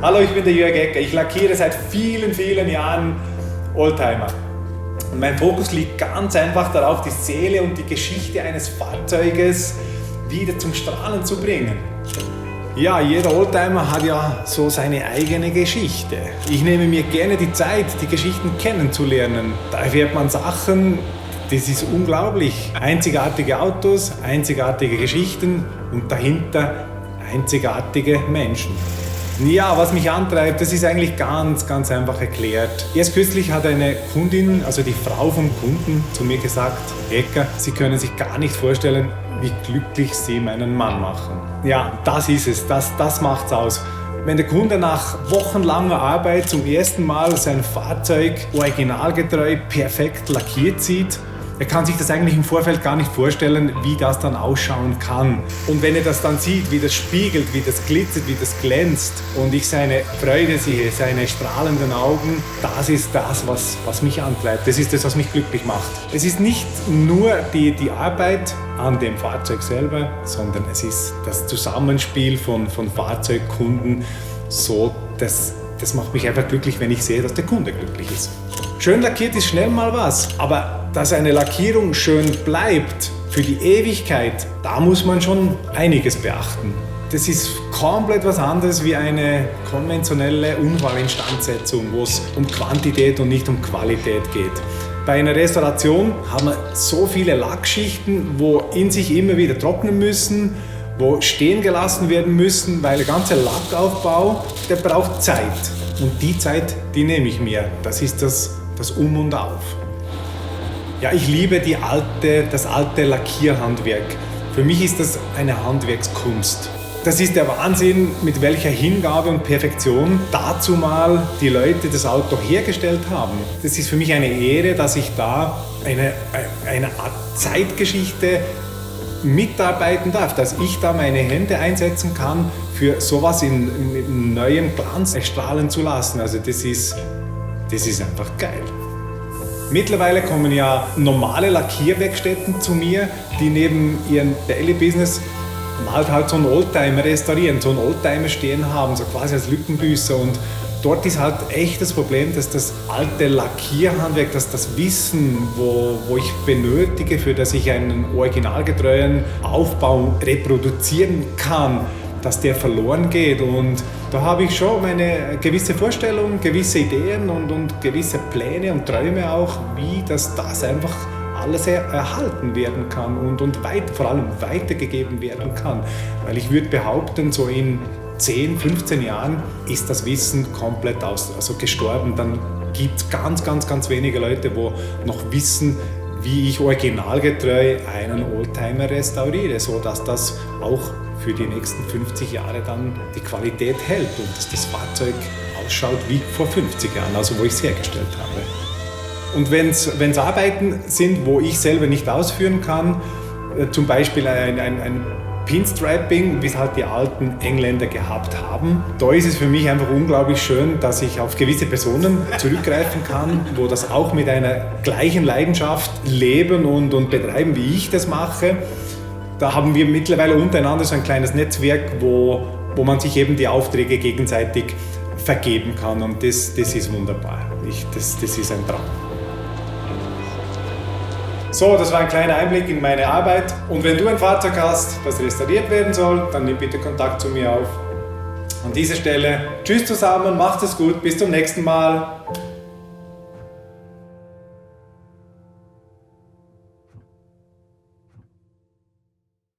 Hallo, ich bin der Jörg Ecker. Ich lackiere seit vielen, vielen Jahren Oldtimer. Und mein Fokus liegt ganz einfach darauf, die Seele und die Geschichte eines Fahrzeuges wieder zum Strahlen zu bringen. Ja, jeder Oldtimer hat ja so seine eigene Geschichte. Ich nehme mir gerne die Zeit, die Geschichten kennenzulernen. Da erfährt man Sachen, das ist unglaublich. Einzigartige Autos, einzigartige Geschichten und dahinter einzigartige Menschen. Ja, was mich antreibt, das ist eigentlich ganz einfach erklärt. Erst kürzlich hat eine Kundin, also die Frau vom Kunden, zu mir gesagt, Ecker, Sie können sich gar nicht vorstellen, wie glücklich Sie meinen Mann machen. Ja, das ist es, das macht's aus. Wenn der Kunde nach wochenlanger Arbeit zum ersten Mal sein Fahrzeug originalgetreu perfekt lackiert sieht, er kann sich das eigentlich im Vorfeld gar nicht vorstellen, wie das dann ausschauen kann. Und wenn er das dann sieht, wie das spiegelt, wie das glitzert, wie das glänzt und ich seine Freude sehe, seine strahlenden Augen, das ist das, was mich antreibt. Das ist das, was mich glücklich macht. Es ist nicht nur die Arbeit an dem Fahrzeug selber, sondern es ist das Zusammenspiel von Fahrzeugkunden. So, das macht mich einfach glücklich, wenn ich sehe, dass der Kunde glücklich ist. Schön lackiert ist schnell mal was, aber dass eine Lackierung schön bleibt für die Ewigkeit, da muss man schon einiges beachten. Das ist komplett was anderes wie eine konventionelle Unfallinstandsetzung, wo es um Quantität und nicht um Qualität geht. Bei einer Restauration haben wir so viele Lackschichten, wo in sich immer wieder trocknen müssen, wo stehen gelassen werden müssen, weil der ganze Lackaufbau, der braucht Zeit. Und die Zeit, die nehme ich mir. Das ist das Um und Auf. Ja, ich liebe das alte Lackierhandwerk. Für mich ist das eine Handwerkskunst. Das ist der Wahnsinn, mit welcher Hingabe und Perfektion dazu mal die Leute das Auto hergestellt haben. Das ist für mich eine Ehre, dass ich da eine Art Zeitgeschichte mitarbeiten darf, dass ich da meine Hände einsetzen kann, für sowas in neuem Glanz erstrahlen zu lassen. Also das ist einfach geil. Mittlerweile kommen ja normale Lackierwerkstätten zu mir, die neben ihrem Daily Business halt so einen Oldtimer restaurieren, so einen Oldtimer stehen haben, so quasi als Lückenbüßer. Und dort ist halt echt das Problem, dass das alte Lackierhandwerk, dass das Wissen, wo ich benötige, für das ich einen originalgetreuen Aufbau reproduzieren kann, dass der verloren geht. Und da habe ich schon meine gewisse Vorstellung, gewisse Ideen und gewisse Pläne und Träume auch, wie das einfach alles erhalten werden kann und vor allem weitergegeben werden kann. Weil ich würde behaupten, so in 10, 15 Jahren ist das Wissen komplett gestorben. Dann gibt es ganz wenige Leute, die noch wissen, wie ich originalgetreu einen Oldtimer restauriere, sodass das auch für die nächsten 50 Jahre dann die Qualität hält und dass das Fahrzeug ausschaut wie vor 50 Jahren, also wo ich es hergestellt habe. Und wenn es Arbeiten sind, wo ich selber nicht ausführen kann, zum Beispiel ein Pinstriping, wie es halt die alten Engländer gehabt haben, da ist es für mich einfach unglaublich schön, dass ich auf gewisse Personen zurückgreifen kann, wo das auch mit einer gleichen Leidenschaft leben und betreiben, wie ich das mache. Da haben wir mittlerweile untereinander so ein kleines Netzwerk, wo man sich eben die Aufträge gegenseitig vergeben kann und das ist wunderbar. Das ist ein Traum. So, das war ein kleiner Einblick in meine Arbeit. Und wenn du ein Fahrzeug hast, das restauriert werden soll, dann nimm bitte Kontakt zu mir auf. An dieser Stelle, tschüss zusammen, macht es gut, bis zum nächsten Mal.